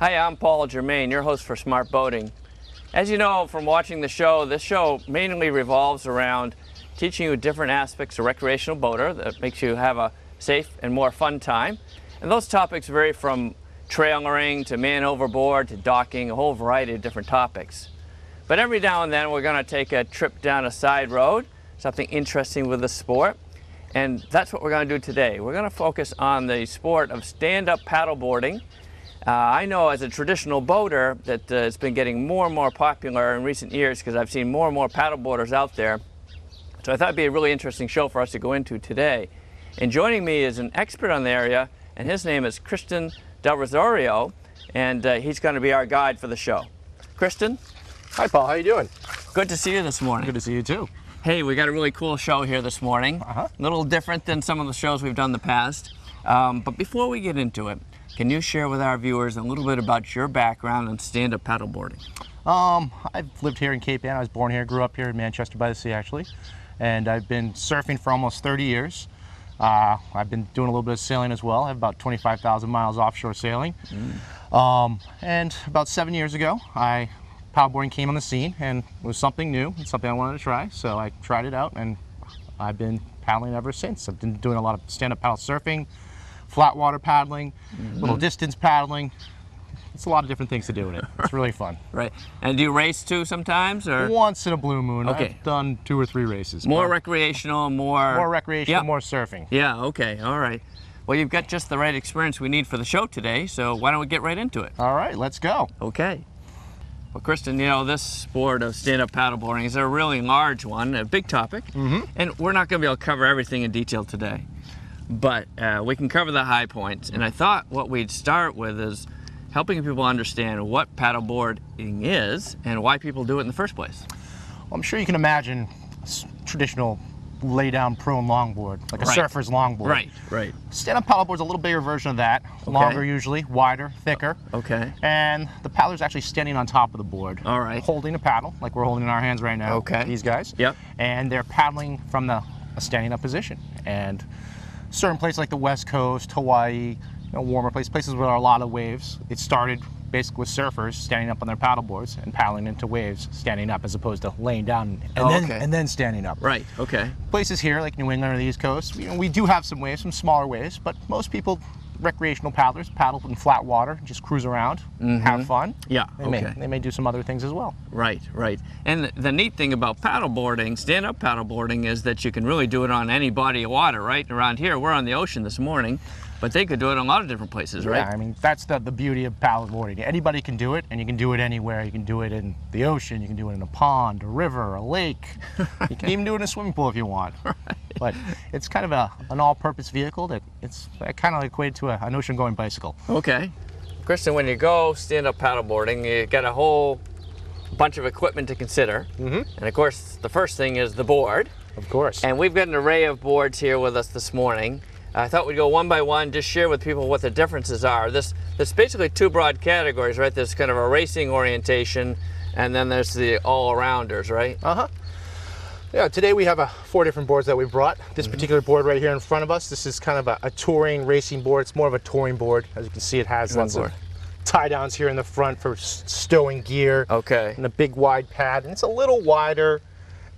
Hi, I'm Paul Germain, your host for Smart Boating. As you know from watching the show, this show mainly revolves around teaching you different aspects of recreational boater that makes you have a safe and more fun time. And those topics vary from trailering to man overboard to docking, a whole variety of different topics. But every now and then we're going to take a trip down a side road, something interesting with the sport. And that's what we're going to do today. We're going to focus on the sport of stand-up paddleboarding. I know as a traditional boater that it's been getting more and more popular in recent years because I've seen more and more paddleboarders out there. So I thought it'd be a really interesting show for us to go into today. And joining me is an expert on the area, and his name is Christian Del Rosario, and he's going to be our guide for the show. Christian? Hi Paul, how you doing? Good to see you this morning. Good to see you too. Hey, we got a really cool show here this morning. A little different than some of the shows we've done in the past. But before we get into it, can you share with our viewers a little bit about your background in stand-up paddleboarding? I've lived here in Cape Ann. I was born here, grew up here in Manchester by the Sea actually. And I've been surfing for almost 30 years. I've been doing a little bit of sailing as well. I have about 25,000 miles offshore sailing. And about 7 years ago, paddleboarding came on the scene and it was something new and something I wanted to try. So I tried it out and I've been paddling ever since. I've been doing a lot of stand-up paddle surfing, flat water paddling, little distance paddling. It's a lot of different things to do with it. It's really fun. Right. And do you race too sometimes? Or? Once in a blue moon. Okay. I've done 2 or 3 races. More recreational, more recreational, more surfing. Yeah, okay, all right. Well, you've got just the right experience we need for the show today, so why don't we get right into it? All right, let's go. Okay. Well, Kristen, you know, this sport of stand-up paddleboarding is a really large one, a big topic, and we're not going to be able to cover everything in detail today. But we can cover the high points, and I thought what we'd start with is helping people understand what paddleboarding is and why people do it in the first place. Well, I'm sure you can imagine traditional lay-down prone longboard, like a surfer's longboard. Right. Stand-up paddleboard's a little bigger version of that, longer usually, wider, thicker. Okay. And the paddler's actually standing on top of the board. All right. Holding a paddle, like we're holding in our hands right now. Okay. These guys. Yep. And they're paddling from a standing up position. And certain places like the West Coast, Hawaii, warmer places where there are a lot of waves. It started basically with surfers standing up on their paddle boards and paddling into waves, standing up as opposed to laying down and then standing up. Right, okay. Places here like New England or the East Coast, we do have some waves, some smaller waves, but most people, recreational paddlers, paddle in flat water, just cruise around, have fun. Yeah, They may do some other things as well. Right. And the neat thing about paddleboarding, stand-up paddleboarding, is that you can really do it on any body of water, right? Around here, we're on the ocean this morning, but they could do it in a lot of different places, right? Yeah, I mean, that's the beauty of paddleboarding. Anybody can do it, and you can do it anywhere. You can do it in the ocean, you can do it in a pond, a river, a lake. You can even do it in a swimming pool if you want. Right. But it's kind of an all-purpose vehicle that it's kind of equated to an ocean-going bicycle. Okay. Kristen, when you go stand-up paddleboarding, you got a whole bunch of equipment to consider. And of course, the first thing is the board. Of course. And we've got an array of boards here with us this morning. I thought we'd go one by one, just share with people what the differences are. There's basically 2 broad categories, right? There's kind of a racing orientation, and then there's the all-arounders, right? Yeah, today we have 4 different boards that we brought. This particular board right here in front of us, this is kind of a touring racing board. It's more of a touring board. As you can see, it has lots of tie downs here in the front for stowing gear. Okay. And a big wide pad, and it's a little wider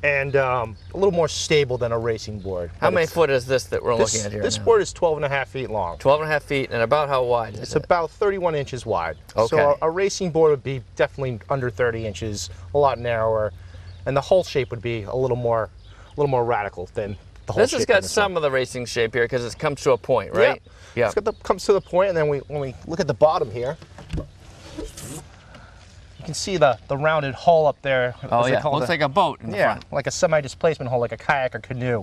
and a little more stable than a racing board. How many foot is this that we're looking at here? This board is 12.5 feet long. 12.5 feet, and about how wide is it? It's about 31 inches wide. Okay. So a racing board would be definitely under 30 inches, a lot narrower, and the hull shape would be a little more radical than the whole shape. This has got some of the racing shape here because it comes to a point, right? Yeah. Comes to the point, and then when we look at the bottom here, you can see the rounded hull up there. Oh yeah, looks like a boat in the front. Like a semi-displacement hull, like a kayak or canoe.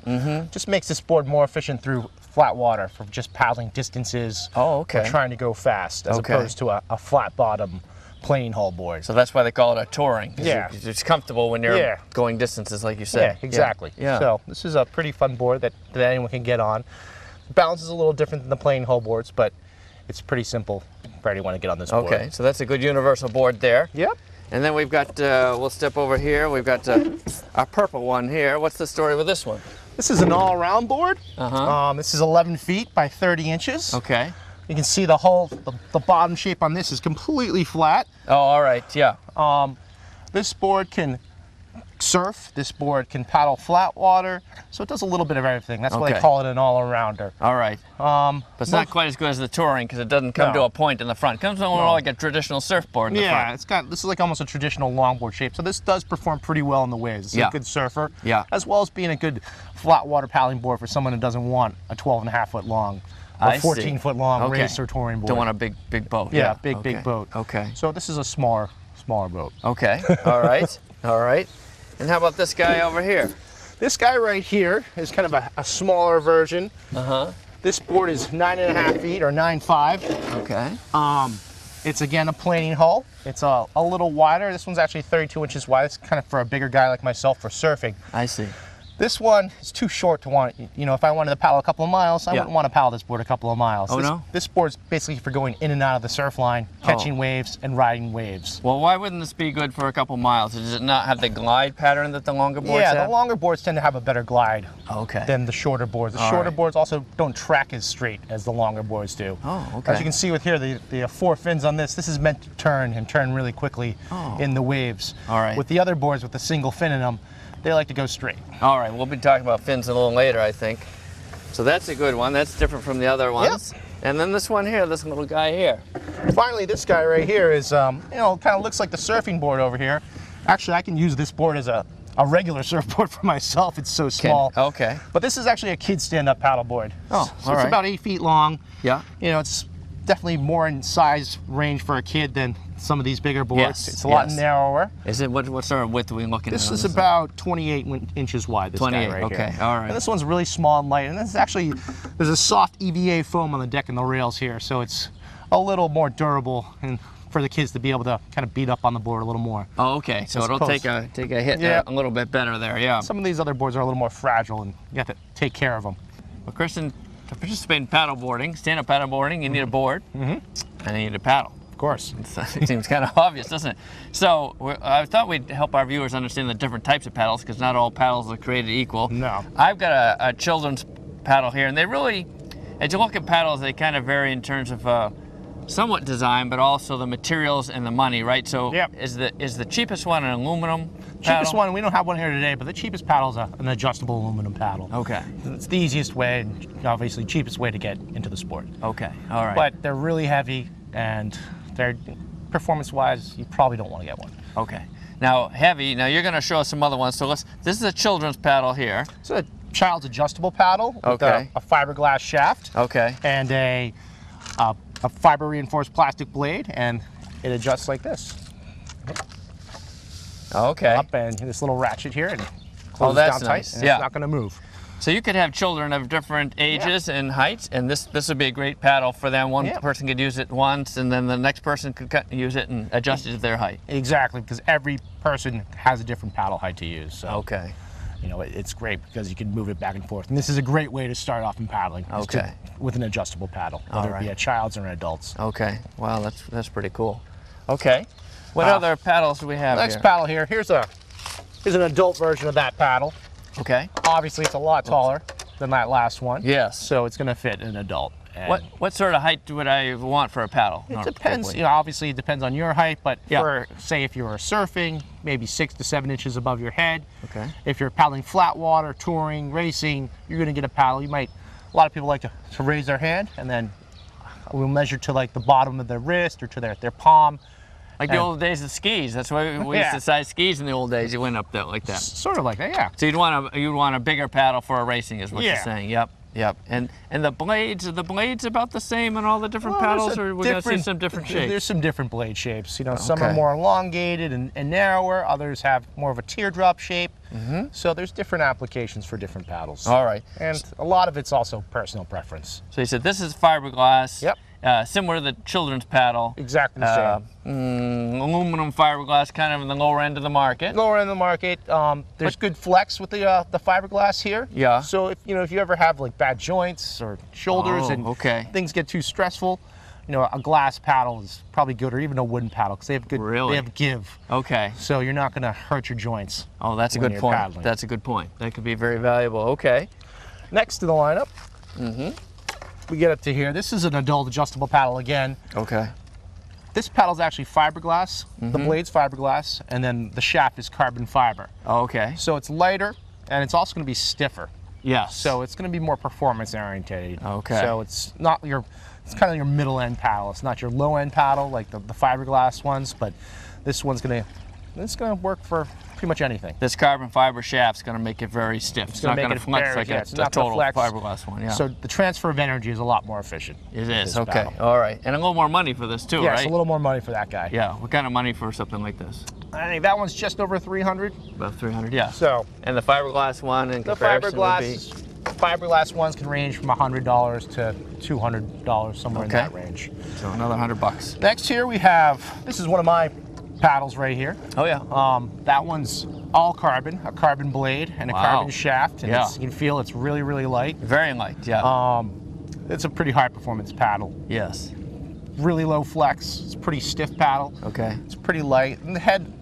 Just makes this board more efficient through flat water for just paddling distances. Oh, okay. Or trying to go fast, as opposed to a flat bottom plain hull board. So that's why they call it a touring. Yeah. It's comfortable when you're going distances, like you said. Yeah, exactly. Yeah. So this is a pretty fun board that anyone can get on. The balance is a little different than the plain hull boards, but it's pretty simple for anyone to get on this board. Okay, so that's a good universal board there. Yep. And then we've got, we'll step over here, we've got our purple one here. What's the story with this one? This is an all-around board. This is 11 feet by 30 inches. Okay. You can see the bottom shape on this is completely flat. Oh, all right, yeah. This board can surf, this board can paddle flat water, so it does a little bit of everything. That's why they call it an all-arounder. All right. But it's not quite as good as the touring because it doesn't come to a point in the front. It comes more like a traditional surfboard in the front. Yeah, this is like almost a traditional longboard shape, so this does perform pretty well in the waves. It's a good surfer, as well as being a good flat water paddling board for someone who doesn't want a 12.5-foot long or 14-foot long race or touring board. Don't want a big boat. Yeah, big boat. Okay. So this is a smaller boat. Okay, all right, all right. And how about this guy over here? This guy right here is kind of a smaller version. This board is 9.5 feet or 9.5. Okay. It's again a planing hull. It's a little wider. This one's actually 32 inches wide. It's kind of for a bigger guy like myself for surfing. I see. This one is too short to want, if I wanted to paddle a couple of miles, I wouldn't want to paddle this board a couple of miles. Oh, this board's basically for going in and out of the surf line, catching waves and riding waves. Well, why wouldn't this be good for a couple miles? Does it not have the glide pattern that the longer boards have? Yeah, the longer boards tend to have a better glide than the shorter boards. The shorter boards also don't track as straight as the longer boards do. Oh, okay. As you can see with here, the 4 fins on this is meant to turn really quickly in the waves. All right. With the other boards with the single fin in them, they like to go straight. All right, we'll be talking about fins a little later, I think. So that's a good one. That's different from the other ones. Yep. And then this one here, this little guy here. Finally, this guy right here is, kind of looks like the surfing board over here. Actually, I can use this board as a regular surfboard for myself. It's so small. Okay. But this is actually a kid stand-up paddleboard. Oh, so it's about 8 feet long. Yeah. It's definitely more in size range for a kid than some of these bigger boards. Yes, it's a lot narrower. Is it? What sort of width are we looking at? This is about 28 inches wide, this 28, guy right okay, here. all right. And this one's really small and light, and this is actually, there's a soft EVA foam on the deck and the rails here, so it's a little more durable and for the kids to be able to kind of beat up on the board a little more. Oh, okay, so it'll take a hit a little bit better there, yeah. Some of these other boards are a little more fragile, and you have to take care of them. Well, Kristen, to participate in paddleboarding, stand-up paddleboarding, you need a board, and you need a paddle. Of course. It seems kind of obvious, doesn't it? So I thought we'd help our viewers understand the different types of paddles, because not all paddles are created equal. No. I've got a children's paddle here, and they really, as you look at paddles, they kind of vary in terms of somewhat design, but also the materials and the money, right? So is the cheapest one an aluminum paddle? Cheapest one, we don't have one here today, but the cheapest paddle is an adjustable aluminum paddle. Okay. It's the easiest way, and obviously cheapest way to get into the sport. Okay, all right. But they're really heavy, and they're performance-wise, you probably don't want to get one. Okay. Now, heavy, now you're going to show us some other ones. So this is a children's paddle here. It's a child's adjustable paddle with a fiberglass shaft. Okay. And a fiber reinforced plastic blade, and it adjusts like this. Okay. Up, and this little ratchet here, and closes down tight, and it's not going to move. So you could have children of different ages and heights, and this would be a great paddle for them. One person could use it once, and then the next person could use it and adjust it to their height. Exactly, because every person has a different paddle height to use. So, okay. It's great because you can move it back and forth. And this is a great way to start off in paddling. Okay. With an adjustable paddle, whether it be a child's or an adult's. Okay. Wow, that's pretty cool. Okay. What other paddles do we have next paddle here, here's an adult version of that paddle. Okay. Obviously, it's a lot taller than that last one. Yes. So it's going to fit an adult. And what sort of height would I want for a paddle? It depends. Obviously, it depends on your height, but for, say, if you were surfing, maybe 6 to 7 inches above your head. Okay. If you're paddling flat water, touring, racing, you're going to get a paddle. A lot of people like to raise their hand, and then we'll measure to like the bottom of their wrist or to their palm. Like the old days of skis. That's why we used to size skis in the old days. You went up there like that. Sort of like that, yeah. So you'd want a bigger paddle for a racing, is what you're saying. Yep. Yep. And the blades, are the blades about the same in all the different paddles, or we're going to see some different shapes? There's some different blade shapes. Some are more elongated and narrower. Others have more of a teardrop shape. So there's different applications for different paddles. All right. And a lot of it's also personal preference. So you said this is fiberglass. Yep. Similar to the children's paddle. Exactly the same. Aluminum fiberglass, kind of in the lower end of the market. Lower end of the market. There's good flex with the fiberglass here. Yeah. So if you ever have like bad joints or shoulders and things get too stressful, a glass paddle is probably good, or even a wooden paddle, because they have good. Really? They have give. Okay. So you're not going to hurt your joints. Oh, that's a good point. Paddling. That's a good point. That could be very valuable. Okay. Next to the lineup. we get up to here, this is an adult adjustable paddle again. Okay. This paddle is actually fiberglass. The blade's fiberglass, and then the shaft is carbon fiber. Okay. So it's lighter, and it's also going to be stiffer. Yes. So it's going to be more performance oriented. Okay. So it's not your, it's kind of your middle end paddle. It's not your low end paddle like the fiberglass ones, but this one's going to work for pretty much anything. This carbon fiber shaft's going to make it very stiff. It's not going to flex like a total fiberglass one. Yeah. So the transfer of energy is a lot more efficient. It is. Okay. All right. And a little more money for this too, yeah, right? It's a little more money for that guy. Yeah. What kind of money for something like this? I think that one's just over 300. About 300. Yeah. So. And the fiberglass one in The comparison would be? fiberglass ones can range from $100 to $200, somewhere in that range. So another $100. Next here we have, this is one of my paddles right here. Oh yeah. That one's all carbon, a carbon blade and a carbon shaft, and you can feel it's really, really light. Very light, yeah. It's a pretty high performance paddle. Yes. Really low flex. It's a pretty stiff paddle. Okay. It's pretty light. And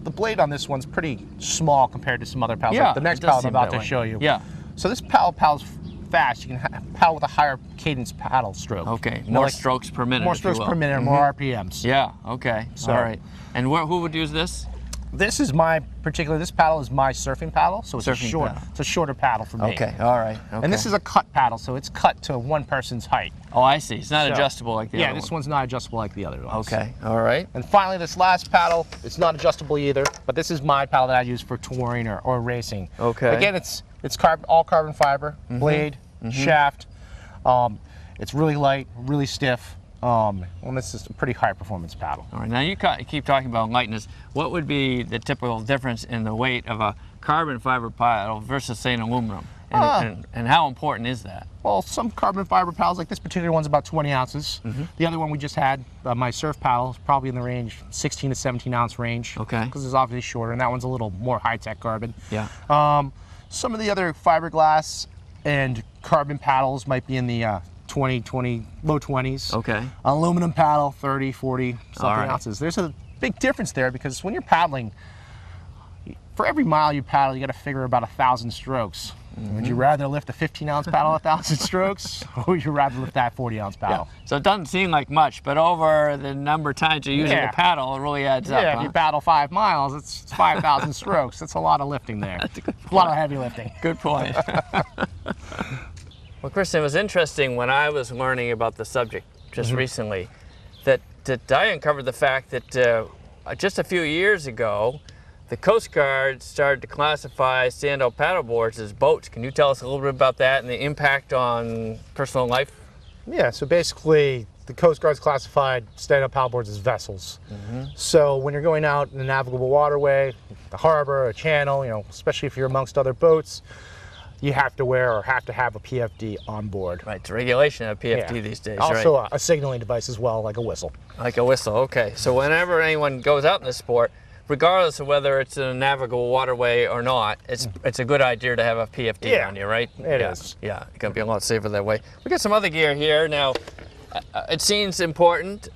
the blade on this one's pretty small compared to some other paddles. Yeah, Like the next paddle I'm about to show you. Yeah. So this paddle's fast. You can paddle with a higher cadence paddle stroke. Okay. More strokes per minute. More strokes per minute, more RPMs. Yeah. Okay. So, all right. And who would use this? This is this paddle is my surfing paddle, so it's it's a shorter paddle for me. Okay. All right. Okay. And this is a cut paddle, so it's cut to one person's height. Oh, I see. It's not adjustable like the other one. Yeah, this one's not adjustable like the other ones. Okay. All right. And finally, this last paddle, it's not adjustable either, but this is my paddle that I use for touring or racing. Okay. Again, it's all carbon fiber, blade, shaft. It's really light, really stiff. And this is a pretty high performance paddle. All right. Now you keep talking about lightness. What would be the typical difference in the weight of a carbon fiber paddle versus, say, an aluminum? And how important is that? Well, some carbon fiber paddles, like this particular one's about 20 ounces. The other one we just had, my surf paddle, is probably in the range 16 to 17 ounce range. Okay. Because it's obviously shorter, and that one's a little more high-tech carbon. Yeah. Some of the other fiberglass and carbon paddles might be in the low 20s. Okay. Aluminum paddle, 30, 40 something right. ounces. There's a big difference there because when you're paddling, for every mile you paddle, you got to figure about 1,000 strokes. Would you rather lift a 15-ounce paddle 1,000 strokes, or would you rather lift that 40-ounce paddle? So it doesn't seem like much, but over the number of times you're using the paddle, it really adds up. Yeah, if you paddle 5 miles, it's 5,000 strokes. That's a lot of lifting there. That's a good point. A lot of heavy lifting. Good point. Well, Kristen, it was interesting when I was learning about the subject just recently that I uncovered the fact that just a few years ago, the Coast Guard started to classify stand-up paddleboards as boats. Can you tell us a little bit about that and the impact on personal life? Yeah, so basically the Coast Guard's classified stand-up paddleboards as vessels. So when you're going out in a navigable waterway, the harbor, a channel, especially if you're amongst other boats, you have to wear or have to have a PFD on board. Right, it's a regulation of PFD these days, also, right? a signaling device as well, like a whistle. Like a whistle, okay. So whenever anyone goes out in this sport, regardless of whether it's in a navigable waterway or not, it's a good idea to have a PFD on you, right? It is. Yeah, it's going to be a lot safer that way. We got some other gear here. Now, it seems important.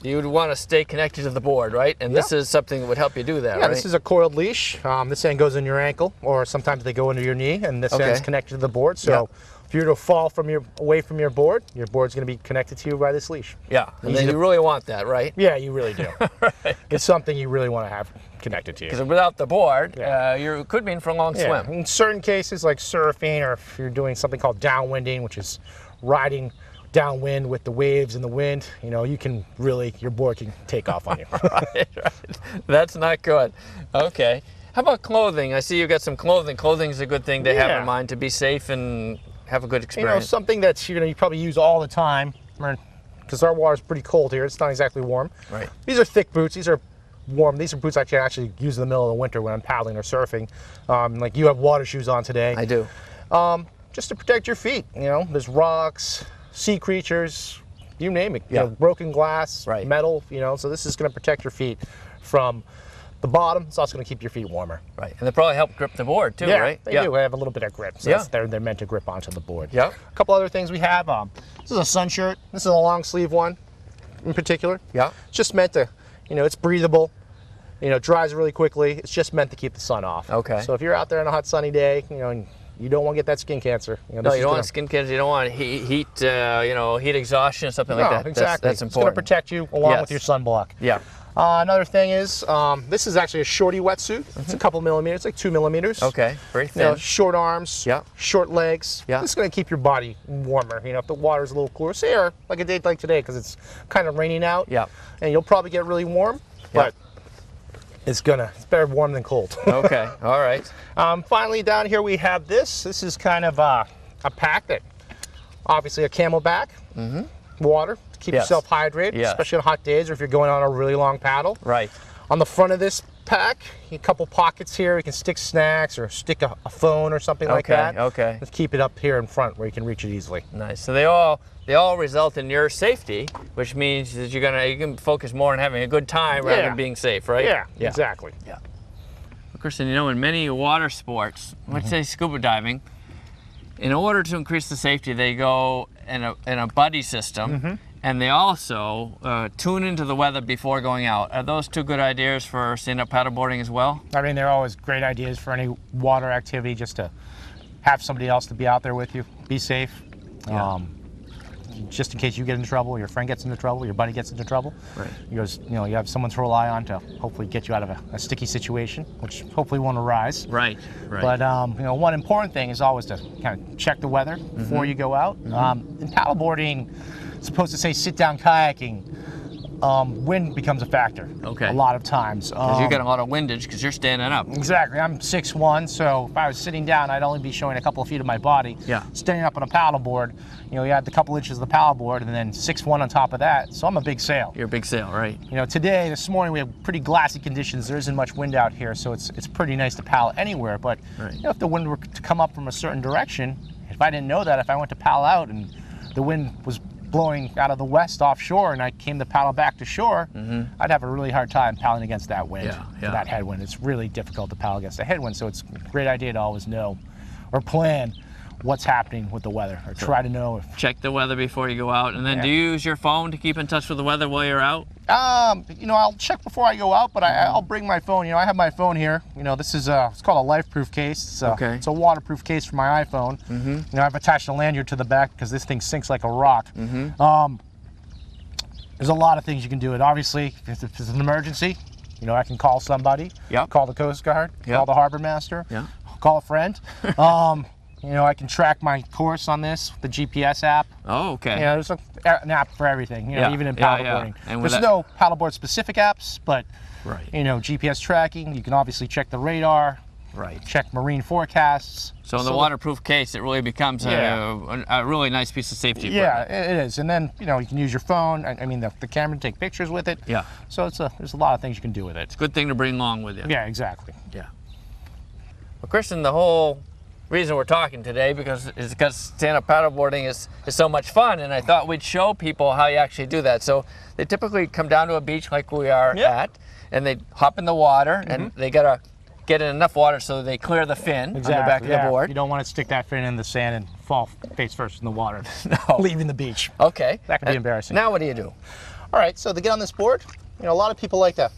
You would want to stay connected to the board, right? And this is something that would help you do that, right? Yeah, this is a coiled leash. This end goes in your ankle, or sometimes they go into your knee, and this end's connected to the board. So if you were to fall away from your board's going to be connected to you by this leash. Yeah, and then you really want that, right? Yeah, you really do. Right. It's something you really want to have connected to you. Because without the board, you could be in for a long swim. In certain cases, like surfing, or if you're doing something called downwinding, which is riding downwind with the waves and the wind, your board can take off on you. Right. That's not good. Okay. How about clothing? I see you got some clothing. Clothing is a good thing to have in mind to be safe and have a good experience. Something that you probably use all the time, because our water's pretty cold here. It's not exactly warm. Right. These are thick boots. These are warm. These are boots I can actually use in the middle of the winter when I'm paddling or surfing. Like you have water shoes on today. I do. Just to protect your feet. There's rocks, sea creatures, you name it. Broken glass, metal. So this is going to protect your feet from the bottom. It's also going to keep your feet warmer. Right, and they probably help grip the board too, right? They do. They have a little bit of grip. So they're meant to grip onto the board. Yeah. A couple other things we have. This is a sun shirt. This is a long sleeve one, in particular. Yeah. It's just meant to, it's breathable. It dries really quickly. It's just meant to keep the sun off. Okay. So if you're out there on a hot sunny day, and you don't want to get that skin cancer. No, you don't want skin cancer. You don't want heat exhaustion or something like that. Exactly. That's important. It's going to protect you along with your sunblock. Yeah. Another thing is, this is actually a shorty wetsuit. It's a couple millimeters, like 2 millimeters. Okay, very thin. Short arms, short legs. Yeah. This is going to keep your body warmer. If the water's a little cooler, say, or like a day like today, because it's kind of raining out. Yeah. And you'll probably get really warm, but it's better warm than cold. Okay, all right. Finally, down here we have this. This is kind of a pack that, obviously, a camelback, water. Keep yourself hydrated, especially on hot days or if you're going on a really long paddle. Right. On the front of this pack, a couple pockets here. You can stick snacks or stick a phone or something like that. Okay. Let's keep it up here in front where you can reach it easily. Nice. So they all result in your safety, which means that you can focus more on having a good time rather than being safe, right? Yeah, exactly. Yeah. Of course, in many water sports, let's say scuba diving, in order to increase the safety, they go in a buddy system. And they also tune into the weather before going out. Are those two good ideas for stand-up paddleboarding as well? I mean, they're always great ideas for any water activity, just to have somebody else to be out there with you. Be safe. Yeah. Just in case you get into trouble, your friend gets into trouble, your buddy gets into trouble. Right. You have someone to rely on to hopefully get you out of a sticky situation, which hopefully won't arise. Right. But one important thing is always to kind of check the weather before you go out. In paddleboarding, it's supposed to say sit down kayaking. Wind becomes a factor. Okay. A lot of times. Because you get a lot of windage because you're standing up. Exactly. I'm 6'1", so if I was sitting down, I'd only be showing a couple of feet of my body. Yeah. Standing up on a paddleboard, you add the couple inches of the paddleboard, and then 6'1" on top of that. So I'm a big sail. You're a big sail, right? This morning we have pretty glassy conditions. There isn't much wind out here, so it's pretty nice to paddle anywhere. But if the wind were to come up from a certain direction, if I didn't know that, if I went to paddle out and the wind was blowing out of the west offshore and I came to paddle back to shore, I'd have a really hard time paddling against that wind, that headwind. It's really difficult to paddle against a headwind, so it's a great idea to always know or plan what's happening with the weather, or try to know if... Check the weather before you go out, and then do you use your phone to keep in touch with the weather while you're out? I'll check before I go out, but I'll bring my phone. I have my phone here. This is it's called a life-proof case. It's a waterproof case for my iPhone. I've attached a lanyard to the back because this thing sinks like a rock. There's a lot of things you can do it. Obviously, if it's an emergency, I can call somebody. Call the Coast Guard. Call the harbor master. Call a friend. I can track my course on this, the GPS app. Oh, okay. There's an app for everything, even in paddleboarding. And there's no paddleboard specific apps, but, right. GPS tracking. You can obviously check the radar, right. Check marine forecasts. So in the waterproof case, it really becomes a really nice piece of safety equipment. Yeah, it is. And then, you can use your phone, the camera to take pictures with it. Yeah. So there's a lot of things you can do with it. It's a good thing to bring along with you. Yeah, exactly. Yeah. Well, Christian, the whole reason we're talking today is because stand-up paddleboarding is so much fun, and I thought we'd show people how you actually do that. So they typically come down to a beach like we are at, and they hop in the water, and they gotta get in enough water so they clear the fin on the back of the board. You don't want to stick that fin in the sand and fall face first in the water, leaving the beach. Okay. That could be embarrassing. Now what do you do? All right, so to get on this board, a lot of people like to,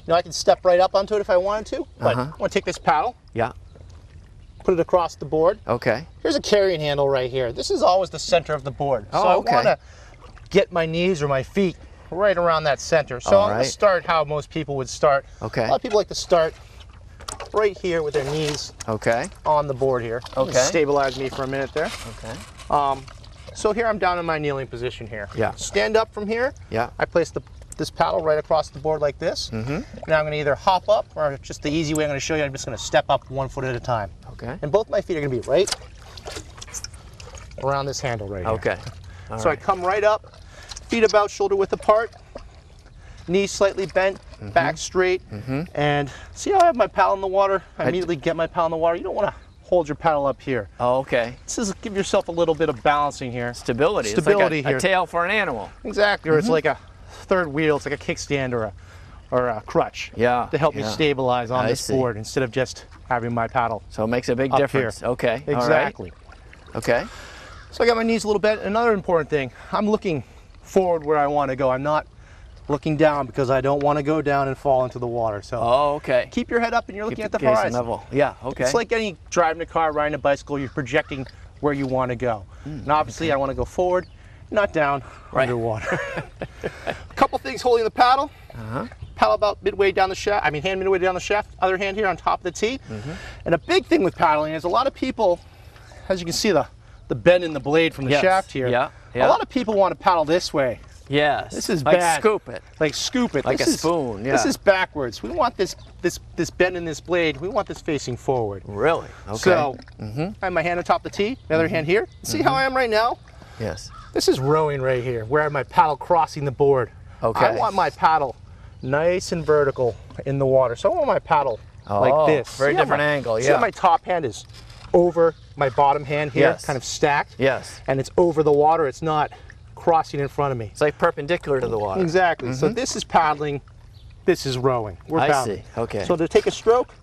I can step right up onto it if I wanted to, but I want to take this paddle. Yeah. Put it across the board. Okay. Here's a carrying handle right here. This is always the center of the board. So I want to get my knees or my feet right around that center. So I'm going to start how most people would start. Okay. A lot of people like to start right here with their knees on the board here. Okay. Stabilize me for a minute there. Okay. So here I'm down in my kneeling position here. Yeah. Stand up from here. Yeah. I place this paddle right across the board like this. Now I'm going to either hop up, or just the easy way I'm going to show you, I'm just going to step up 1 foot at a time. Okay. And both my feet are going to be right around this handle right here. Okay. So I come right up, feet about shoulder width apart, knees slightly bent, back straight, and see how I have my paddle in the water? I immediately get my paddle in the water. You don't want to hold your paddle up here. Oh, okay. This is give yourself a little bit of balancing here. Stability. Stability it's like a tail for an animal. Exactly, or it's like a third wheel. It's like a kickstand or a crutch. Yeah. To help me stabilize on this board instead of just having my paddle. So it makes a big difference. Here. Okay. Exactly. All right. Okay. So I got my knees a little bent. Another important thing, I'm looking forward where I want to go. I'm not looking down because I don't want to go down and fall into the water. So Oh, okay. keep your head up and you're looking at the Keep the gaze horizon. level. Yeah, okay. It's like any driving a car, riding a bicycle, you're projecting where you want to go. And obviously I want to go forward, not down, underwater. A couple things holding the paddle. Paddle about midway down the shaft, hand midway down the shaft, other hand here on top of the T. And a big thing with paddling is a lot of people, as you can see the bend in the blade from the shaft here. Yeah. A lot of people want to paddle this way. Yes. This is like bad. Scoop it. Like scoop it. Like this a spoon, yeah. This is backwards. We want this bend in this blade, we want this facing forward. Really? Okay. So, I have my hand on top of the T, the other hand here. See how I am right now? Yes. This is rowing right here, where I have my paddle crossing the board. Okay. I want my paddle nice and vertical in the water. So I want my paddle like this. Very different angle, See how my top hand is over my bottom hand here, kind of stacked? Yes. And it's over the water, it's not crossing in front of me. It's like perpendicular to the water. Exactly. So this is paddling, this is rowing. We're paddling. I see. Okay. So to take a stroke,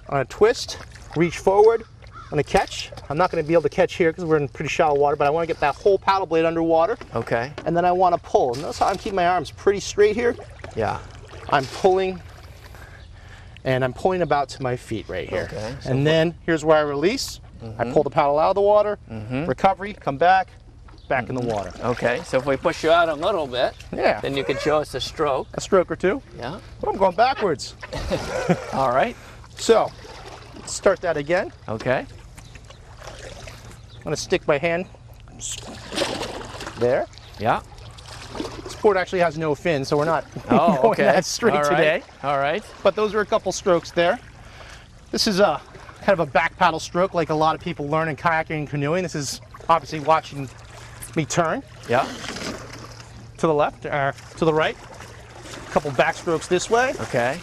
I'm going to twist, reach forward, I'm going to catch. I'm not going to be able to catch here because we're in pretty shallow water, but I want to get that whole paddle blade underwater. Okay. And then I want to pull. And notice how I'm keeping my arms pretty straight here. Yeah. I'm pulling, and I'm pulling about to my feet right here. Okay. So and then here's where I release. I pull the paddle out of the water, recovery, come back in the water. Okay, so if we push you out a little bit, then you can show us a stroke. A stroke or two. Yeah. Oh, I'm going backwards. All right. So, let's start that again. Okay. I'm going to stick my hand there. Yeah. This board actually has no fin, so we're not Oh, going okay. that straight All right. today. All right. But those are a couple strokes there. This is a kind of a back paddle stroke like a lot of people learn in kayaking and canoeing. This is obviously watching me turn. Yeah. To the left or to the right. A couple back strokes this way. Okay.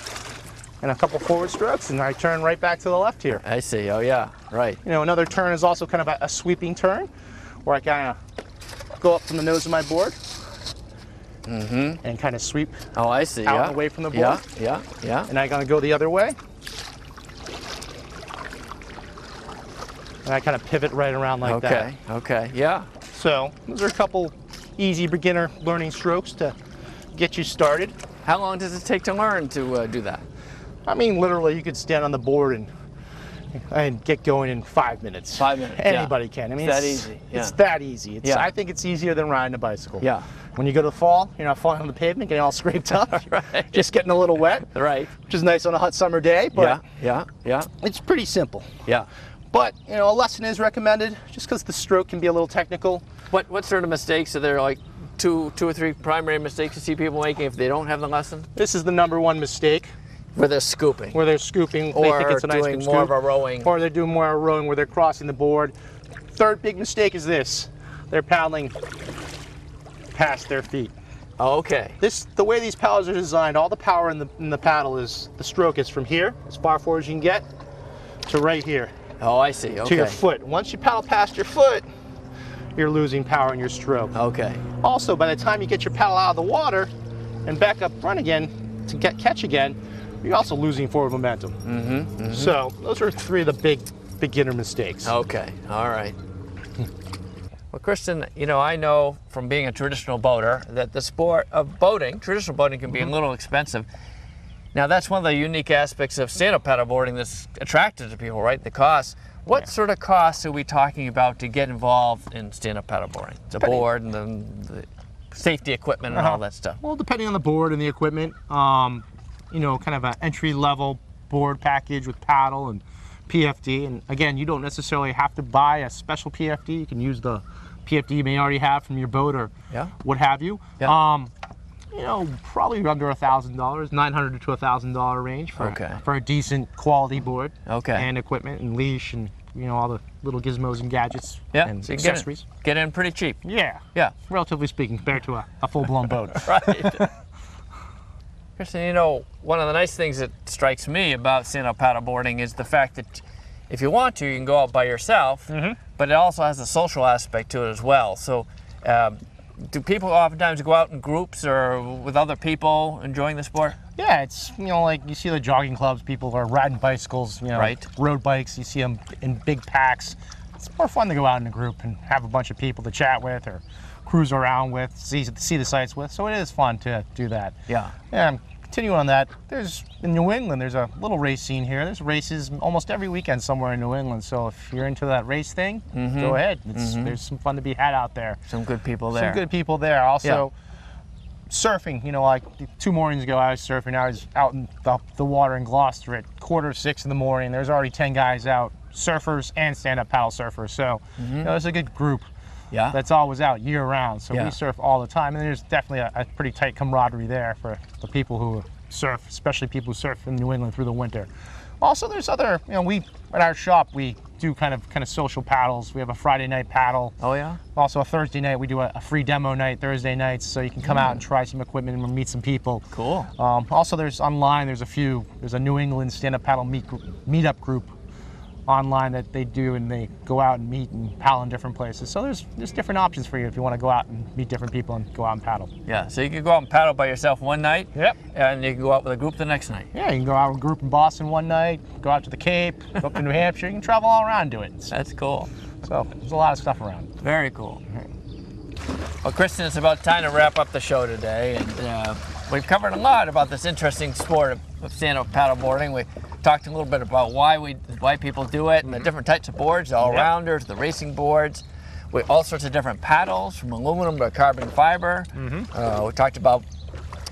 And a couple forward strokes, and I turn right back to the left here. I see. Oh, yeah. Right. You know, another turn is also kind of a sweeping turn, where I kind of go up from the nose of my board and kind of sweep Oh, I see. out Yeah. and away from the board. Yeah. And I'm going to go the other way. And I kind of pivot right around like that. Okay. Yeah. So those are a couple easy beginner learning strokes to get you started. How long does it take to learn to do that? I mean, literally, you could stand on the board and get going in 5 minutes. 5 minutes. Anybody can. I mean, It's that easy. Yeah. It's that easy. I think it's easier than riding a bicycle. Yeah. When you go to fall, you're not falling on the pavement, getting all scraped up. Right. Just getting a little wet. Right. Which is nice on a hot summer day. But Yeah. it's pretty simple. Yeah. But, you know, a lesson is recommended just because the stroke can be a little technical. What sort of mistakes are there? Like two or three primary mistakes you see people making if they don't have the lesson? This is the #1 mistake. Where they're scooping. Where they're scooping, Or they think it's a nice doing big more scoop. of a rowing. Or they're doing more of a rowing where they're crossing the board. Third big mistake is this. They're paddling past their feet. Oh, okay. The way these paddles are designed, all the power in the paddle is, the stroke is from here, as far forward as you can get, to right here, Oh, I see. Okay. to your foot. Once you paddle past your foot, you're losing power in your stroke. Okay. Also, by the time you get your paddle out of the water and back up front again to catch again, you're also losing forward momentum. So those are 3 of the big beginner mistakes. Okay. All right. Well, Kristen, you know, I know from being a traditional boater that the sport of boating, traditional boating, can be a little expensive. Now, that's one of the unique aspects of stand-up paddleboarding that's attractive to people, right? The cost. What sort of costs are we talking about to get involved in stand-up paddleboarding? The board and the safety equipment and all that stuff. Well, depending on the board and the equipment, you know, kind of an entry-level board package with paddle and PFD. And again, you don't necessarily have to buy a special PFD. You can use the PFD you may already have from your boat or what have you. Yeah. You know, probably under $1,000, $900 to $1,000 range for a decent quality board and equipment and leash and, you know, all the little gizmos and gadgets and so you accessories. Get in pretty cheap. Yeah, relatively speaking, compared to a full-blown boat. Right. Kristen, you know, one of the nice things that strikes me about stand-up paddleboarding is the fact that if you want to, you can go out by yourself, but it also has a social aspect to it as well. So do people oftentimes go out in groups or with other people enjoying the sport? Yeah, it's, you know, like you see the jogging clubs, people are riding bicycles, you know, road bikes, you see them in big packs. It's more fun to go out in a group and have a bunch of people to chat with or cruise around with, see the sights with. So it is fun to do that. Yeah. And continue on that. In New England, there's a little race scene here. There's races almost every weekend somewhere in New England. So if you're into that race thing, go ahead. There's some fun to be had out there. Some good people there. Some good people there. Also, surfing. You know, like 2 mornings ago, I was surfing. I was out in the water in Gloucester at 5:45 in the morning. There's already 10 guys out, surfers and stand-up paddle surfers. So, you know, it's a good group. Yeah. That's always out year-round. So we surf all the time, and there's definitely a pretty tight camaraderie there for the people who surf, especially people who surf in New England through the winter. Also, there's other, you know, at our shop, we do kind of social paddles. We have a Friday night paddle. Oh, yeah? Also, a Thursday night, we do a free demo night, Thursday nights, so you can come out and try some equipment and meet some people. Cool. Also, there's a New England stand-up paddle meetup group online that they do, and they go out and meet and paddle in different places. So there's different options for you if you want to go out and meet different people and go out and paddle. Yeah, so you can go out and paddle by yourself one night. Yep. And you can go out with a group the next night. Yeah, you can go out with a group in Boston one night, go out to the Cape, go up to New Hampshire. You can travel all around and do it. That's cool. So there's a lot of stuff around. Very cool. Well, Kristen, it's about time to wrap up the show today, and we've covered a lot about this interesting sport of stand-up paddleboarding. We talked a little bit about why people do it, and the different types of boards, the all-rounders, the racing boards, with all sorts of different paddles, from aluminum to carbon fiber. We talked about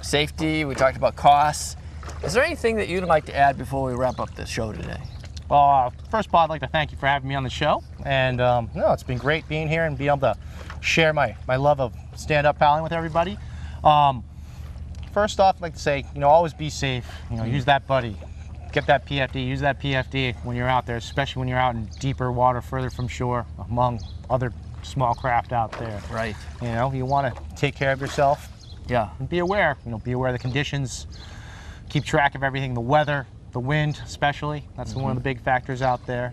safety. We talked about costs. Is there anything that you'd like to add before we wrap up this show today? Well, first of all, I'd like to thank you for having me on the show, and it's been great being here and being able to share my love of stand-up paddling with everybody. First off, I'd like to say, always be safe. Use that buddy. Get that PFD. Use that PFD when you're out there, especially when you're out in deeper water, further from shore, among other small craft out there. Right. You want to take care of yourself. Yeah. And be aware. Be aware of the conditions. Keep track of everything. The weather, the wind, especially. That's one of the big factors out there.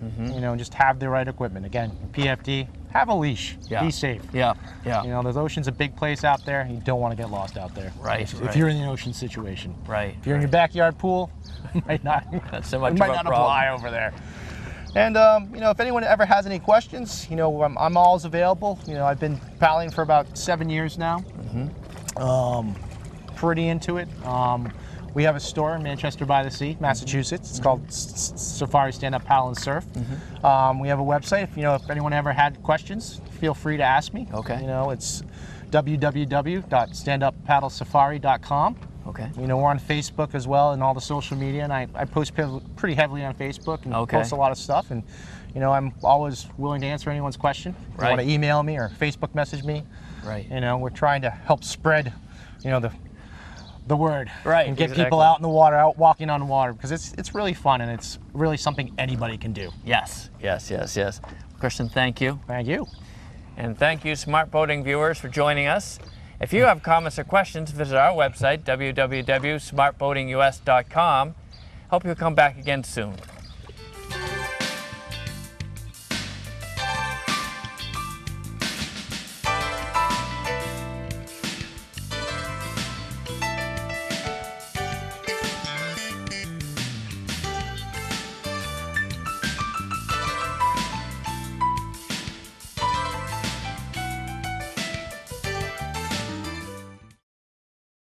Just have the right equipment. Again, PFD. Have a leash. Yeah. Be safe. Yeah. Yeah. The ocean's a big place out there. You don't want to get lost out there. Right. If you're in the ocean situation. Right. If you're in your backyard pool, it might not. That's so much it might not apply over there. And if anyone ever has any questions, I'm always available. I've been paddling for about 7 years now. Pretty into it. We have a store in Manchester by the Sea, Massachusetts. It's called Safari Stand Up Paddle and Surf. We have a website. If anyone ever had questions, feel free to ask me. Okay. It's www.standuppaddlesafari.com. Okay. We're on Facebook as well and all the social media, and I post pretty heavily on Facebook and post a lot of stuff. And I'm always willing to answer anyone's question. If you want to email me or Facebook message me. Right. We're trying to help spread, the word, and get people out in the water, out walking on the water, because it's really fun and it's really something anybody can do. Yes. Christian, thank you. Thank you. And thank you, Smart Boating viewers, for joining us. If you have comments or questions, visit our website, www.smartboatingus.com. Hope you'll come back again soon.